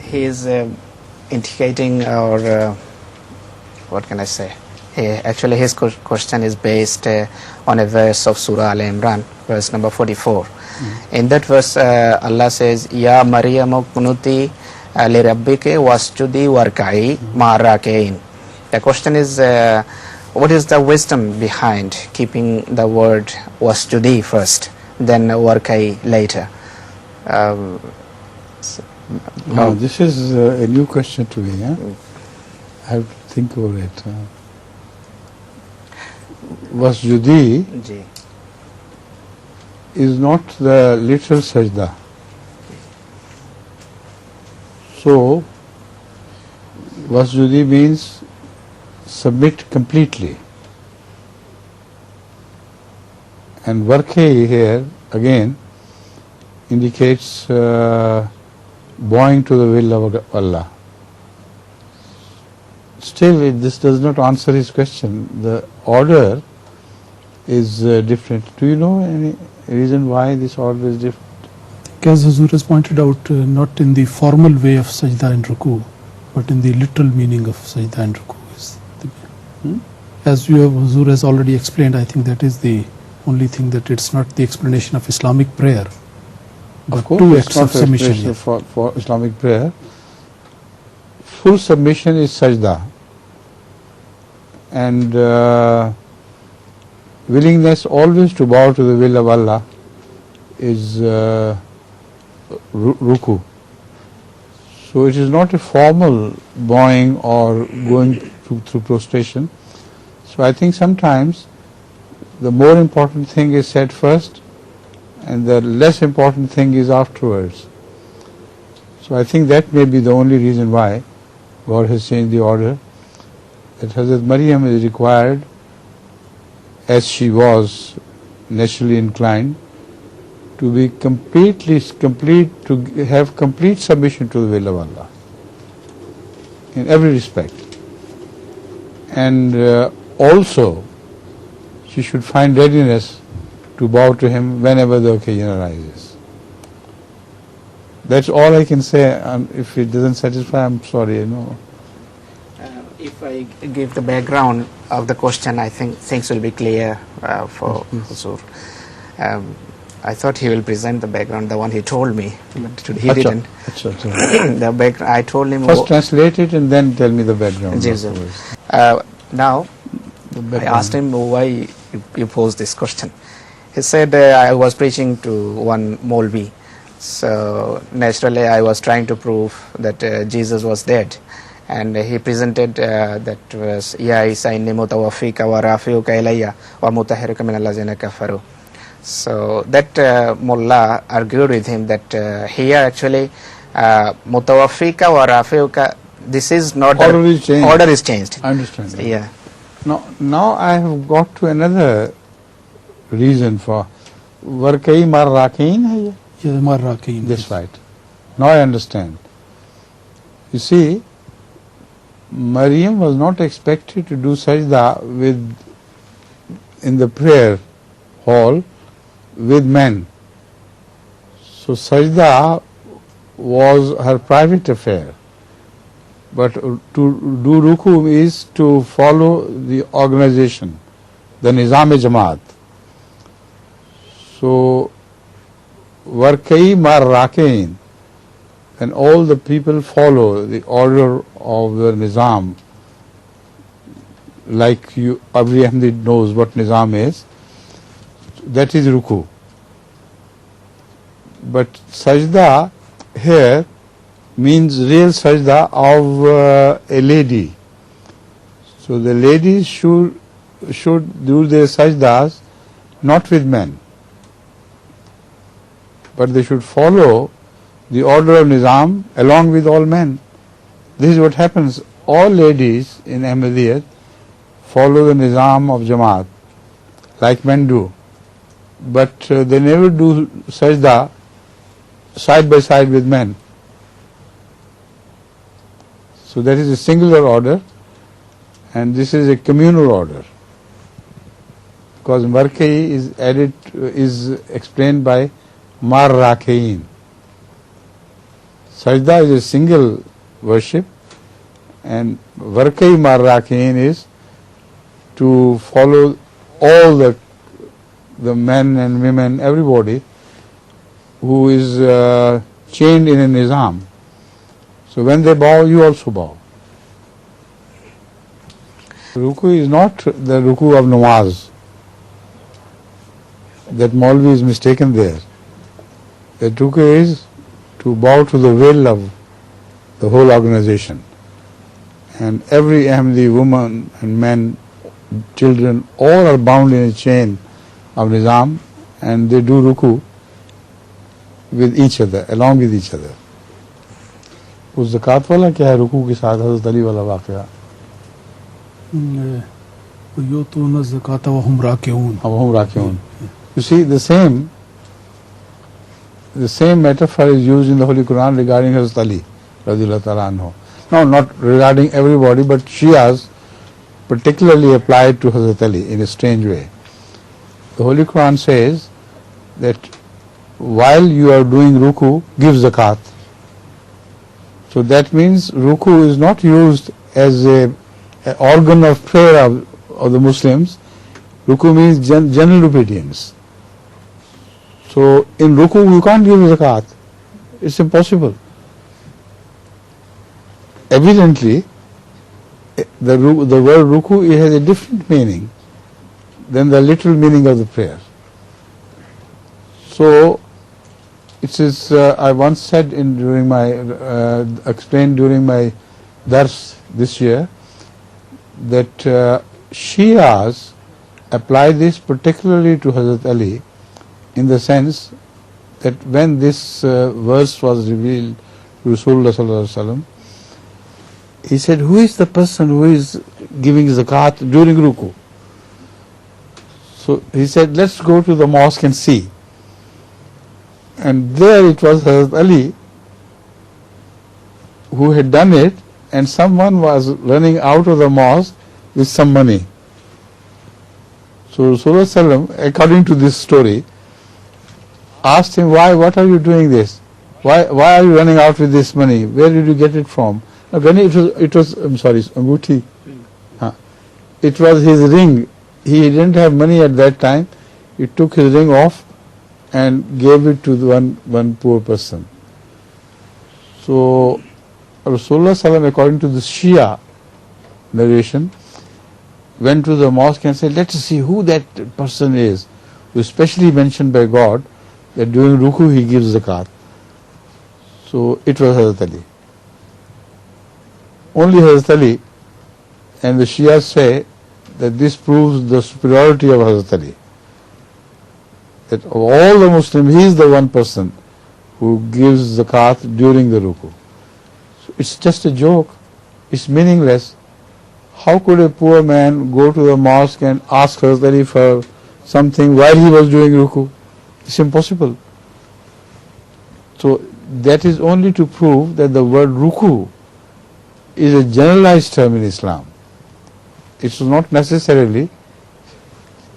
he is indicating, or what can I say? Actually, his question is based on a verse of Surah Al-Imran, verse number 44. In that verse, Allah says, Ya Maryamu kunuti li rabbiki wasjudi warka'i ma'arrakein. The question is, what is the wisdom behind keeping the word wasjudi first, then warka'i later? This is a new question to me. I have to think over it. Wasjudi is not the literal sajda. So, wasjudi means submit completely. And warkai here again indicates bowing to the will of Allah. Still, this does not answer his question. The order is different. Do you know any reason why this order is different? As Huzur has pointed out, not in the formal way of sajda and ruku, but in the literal meaning of sajda and ruku. As Huzur has already explained, I think that is the only thing, that it's not the explanation of Islamic prayer, but of course, two acts of submission. For Islamic prayer, full submission is sajda, and willingness always to bow to the will of Allah is ruku. So it is not a formal bowing or going through prostration. So I think sometimes the more important thing is said first and the less important thing is afterwards. So I think that may be the only reason why God has changed the order, that Hazrat Maryam is required, as she was naturally inclined, to be to have complete submission to the will of Allah in every respect. And also she should find readiness to bow to him whenever the occasion arises. That's all I can say. If it doesn't satisfy, I'm sorry. If I give the background of the question, I think things will be clear for Huzur. I thought he will present the background, the one he told me, but he didn't. The background, I told him. First translate it and then tell me the background. Now, I asked him why you posed this question. He said, I was preaching to one Maulvi. So naturally I was trying to prove that Jesus was dead. And he presented that verse, Ya Isa inni mutawaffika wa rafi'uka ilayya wa mutahhiruka min allazina kafaru. So that mullah argued with him that here actually mutawaffika wa rafi'uka, this is not order is changed. Order is changed. I understand that. Yeah. Now I have got to another reason for warkai marrakein hai ye? Yeah, marrakein. That's right. Now I understand. You see, Maryam was not expected to do sajda in the prayer hall with men. So sajda was her private affair. But to do ruku is to follow the organization, the nizam-e-jamaat. So warkai marrakein, and all the people follow the order of the nizam, like every Ahmadi knows what nizam is, that is ruku. But sajda here means real sajda of a lady. So the ladies should do their sajdas not with men, but they should follow the order of nizam along with all men. This is what happens. All ladies in Ahmadiyyat follow the nizam of Jamaat like men do, but they never do sajda side by side with men. So that is a singular order, and this is a communal order, because markai is explained by marrakein. Sajda is a single worship, and Varkai Marrakin is to follow all the men and women, everybody who is chained in a nizam. So when they bow, you also bow. Ruku is not the ruku of namaz. That Maulvi is mistaken there. The ruku is to bow to the will of the whole organization. And every Ahmadi woman and men, children, all are bound in a chain of nizam, and they do ruku with each other, along with each other. उस ज़कात वाला क्या है रुकू के साथ हज़रत अली वाला वाक़या? युतून ज़कात वहुम राकिऊन. You see, the same metaphor is used in the Holy Quran regarding Hazrat Ali radhiyallahu ta'ala anhu. No, not regarding everybody, but Shias particularly applied to Hazrat Ali in a strange way. The Holy Quran says that while you are doing ruku, give zakat. So that means ruku is not used as an organ of prayer of the Muslims. Ruku means general obedience. So in ruku you can't give zakat. It's impossible. Evidently, the word ruku has a different meaning than the literal meaning of the prayer. So it is, I once said explained during my dars this year, that Shias apply this particularly to Hazrat Ali, in the sense that when this verse was revealed to Rasulullah sallallahu alaihi wasallam, he said, who is the person who is giving zakat during ruku? So he said, let's go to the mosque and see. And there it was Hazrat Ali who had done it, and someone was running out of the mosque with some money. So Rasulullah sallallahu alaihi wasallam, according to this story, asked him, what are you doing this? Why are you running out with this money? Where did you get it from? When it was anguti. It was his ring. He didn't have money at that time. He took his ring off and gave it to one poor person. So Rasulullah sallam, according to the Shia narration, went to the mosque and said, let's see who that person is, who is specially mentioned by God that during ruku he gives zakat. So it was Hazrat Ali. Only Hazrat Ali, and the Shias say that this proves the superiority of Hazrat Ali. That of all the Muslims, he is the one person who gives zakat during the ruku. So it's just a joke. It's meaningless. How could a poor man go to the mosque and ask Hazrat Ali for something while he was doing ruku? It's impossible. So that is only to prove that the word ruku is a generalized term in Islam. It's not necessarily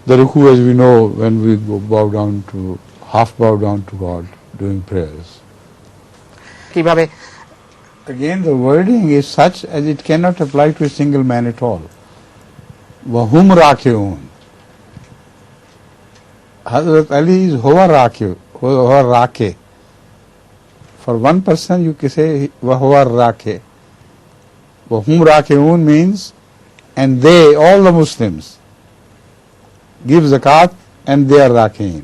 the ruku as we know when we go half bow down to God during prayers. Again, the wording is such as it cannot apply to a single man at all. Wahum rakiun. Hazrat Ali is huwa rake. For one person you can say huwa rake. Wahum rakiun means, and they, all the Muslims, give zakat and they are rakiin.